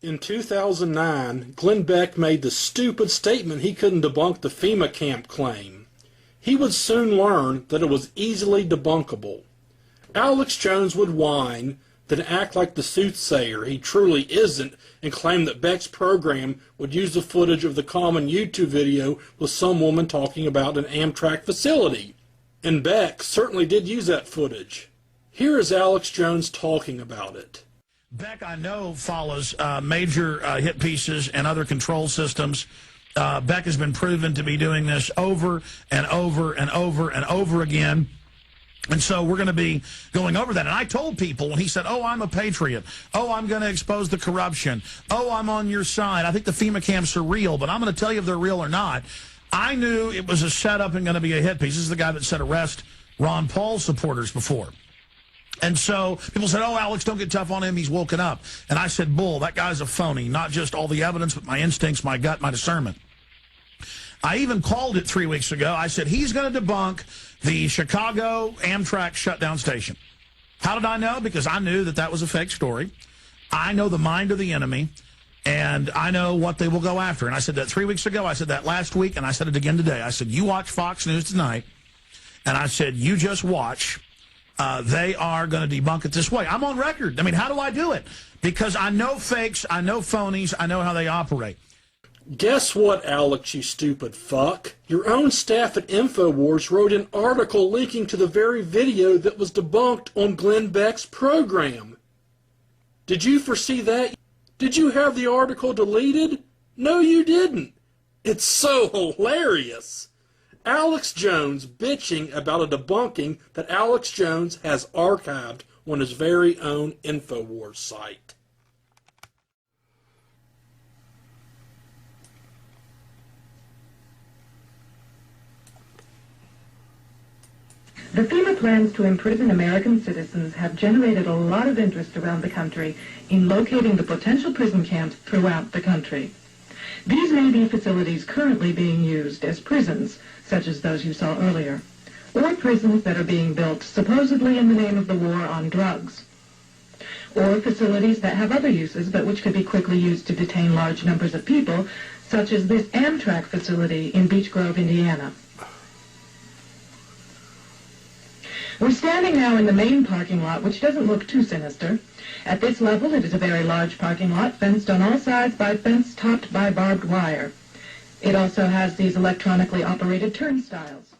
In 2009, Glenn Beck made the stupid statement he couldn't debunk the FEMA camp claim. He would soon learn that it was easily debunkable. Alex Jones would whine, then act like the soothsayer he truly isn't and claim that Beck's program would use the footage of the common YouTube video with some woman talking about an Amtrak facility. And Beck certainly did use that footage. Here is Alex Jones talking about it. Beck, I know, follows major hit pieces and other control systems. Beck has been proven to be doing this over and over and over and over again. And so we're going to be going over that. And I told people when he said, oh, I'm a patriot. Oh, I'm going to expose the corruption. Oh, I'm on your side. I think the FEMA camps are real, but I'm going to tell you if they're real or not. I knew it was a setup and going to be a hit piece. This is the guy that said arrest Ron Paul supporters before. And so people said, oh, Alex, don't get tough on him. He's woken up. And I said, bull, that guy's a phony. Not just all the evidence, but my instincts, my gut, my discernment. I even called it 3 weeks ago. I said, he's going to debunk the Chicago Amtrak shutdown station. How did I know? Because I knew that that was a fake story. I know the mind of the enemy, and I know what they will go after. And I said that 3 weeks ago. I said that last week, and I said it again today. I said, you watch Fox News tonight, and I said, you just watch. They are going to debunk it this way. I'm on record. I mean, how do I do it? Because I know fakes, I know phonies, I know how they operate. Guess what, Alex, you stupid fuck? Your own staff at InfoWars wrote an article linking to the very video that was debunked on Glenn Beck's program. Did you foresee that? Did you have the article deleted? No, you didn't. It's so hilarious. Alex Jones bitching about a debunking that Alex Jones has archived on his very own InfoWars site. The FEMA plans to imprison American citizens have generated a lot of interest around the country in locating the potential prison camps throughout the country. These may be facilities currently being used as prisons, such as those you saw earlier, or prisons that are being built supposedly in the name of the war on drugs, or facilities that have other uses but which could be quickly used to detain large numbers of people, such as this Amtrak facility in Beech Grove, Indiana. We're standing now in the main parking lot, which doesn't look too sinister. At this level, it is a very large parking lot, fenced on all sides by fence topped by barbed wire. It also has these electronically operated turnstiles.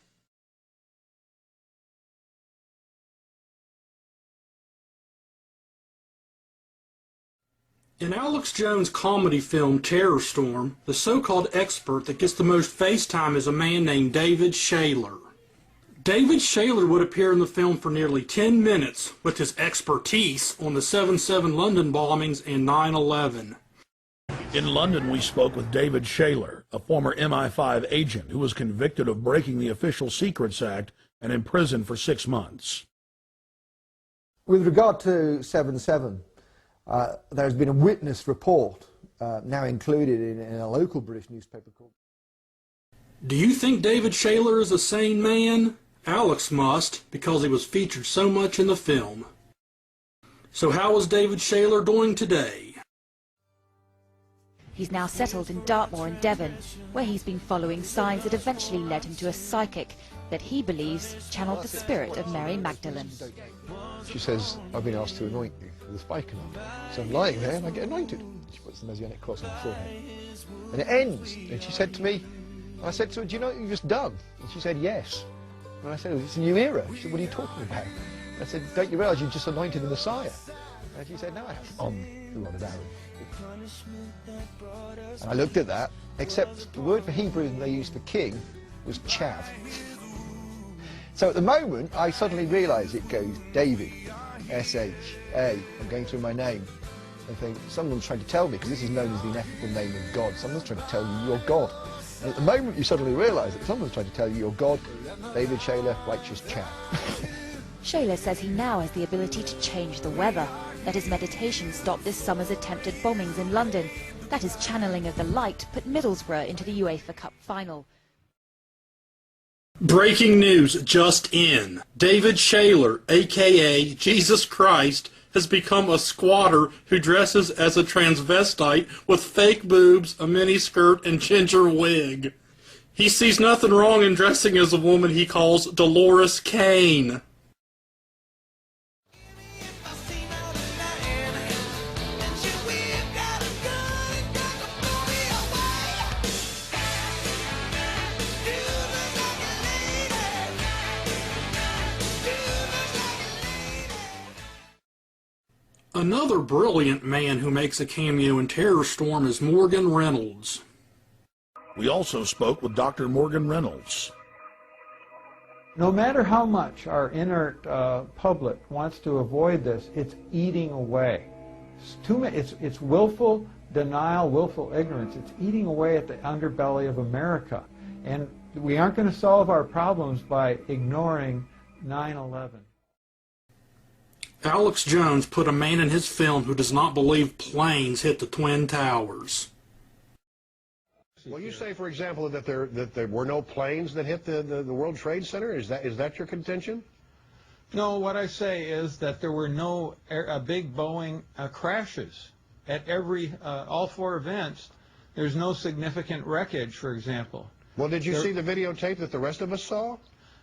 In Alex Jones' comedy film Terror Storm, the so-called expert that gets the most face time is a man named David Shayler. David Shayler would appear in the film for nearly 10 minutes with his expertise on the 7/7 London bombings and 9/11. In London, we spoke with David Shayler, a former MI5 agent who was convicted of breaking the Official Secrets Act and imprisoned for 6 months. With regard to 7/7, there's been a witness report now included in a local British newspaper called... Do you think David Shayler is a sane man? Alex must, because he was featured so much in the film. So how is David Shayler doing today? He's now settled in Dartmoor in Devon, where he's been following signs that eventually led him to a psychic that he believes channeled the spirit of Mary Magdalene. She says, I've been asked to anoint you with a spikenard. So I'm lying there and I get anointed. She puts the Messianic cross on the forehead. And it ends. And she said to me, I said to her, do you know what you've just done? And she said, yes. And I said, oh, it's a new era. She said, what are you talking about? I said, don't you realise you've just anointed the Messiah? And she said, no, I haven't. On the rod of Aaron. And I looked at that, except the word for Hebrew they used for king was chav. So at the moment, I suddenly realise it goes David, S-H-A. I'm going through my name. I think, someone's trying to tell me, because this is known as the ineffable name of God, someone's trying to tell you you're God. And at the moment you suddenly realise that someone's trying to tell you you're God, David Shayler, righteous chap. Shayler says he now has the ability to change the weather, that his meditation stopped this summer's attempted bombings in London, that his channeling of the light put Middlesbrough into the UEFA Cup final. Breaking news just in. David Shayler, a.k.a. Jesus Christ, has become a squatter who dresses as a transvestite with fake boobs, a miniskirt, and ginger wig. He sees nothing wrong in dressing as a woman he calls Dolores Kane. Another brilliant man who makes a cameo in Terror Storm is Morgan Reynolds. We also spoke with Dr. Morgan Reynolds. No matter how much our inert public wants to avoid this, it's eating away. It's willful denial, willful ignorance. It's eating away at the underbelly of America. And we aren't going to solve our problems by ignoring 9/11. Alex Jones put a man in his film who does not believe planes hit the Twin Towers. Well, you say, for example, that there were no planes that hit the World Trade Center. Is that your contention? No, what I say is that there were no big Boeing crashes at all 4 events. There's no significant wreckage, for example. Well, did you see the videotape that the rest of us saw?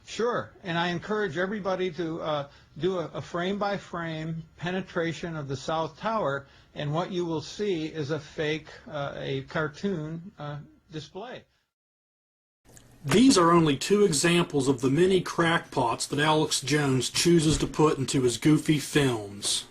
Sure, and I encourage everybody to do a frame-by-frame penetration of the South Tower, and what you will see is a fake, a cartoon display. These are only 2 examples of the many crackpots that Alex Jones chooses to put into his goofy films.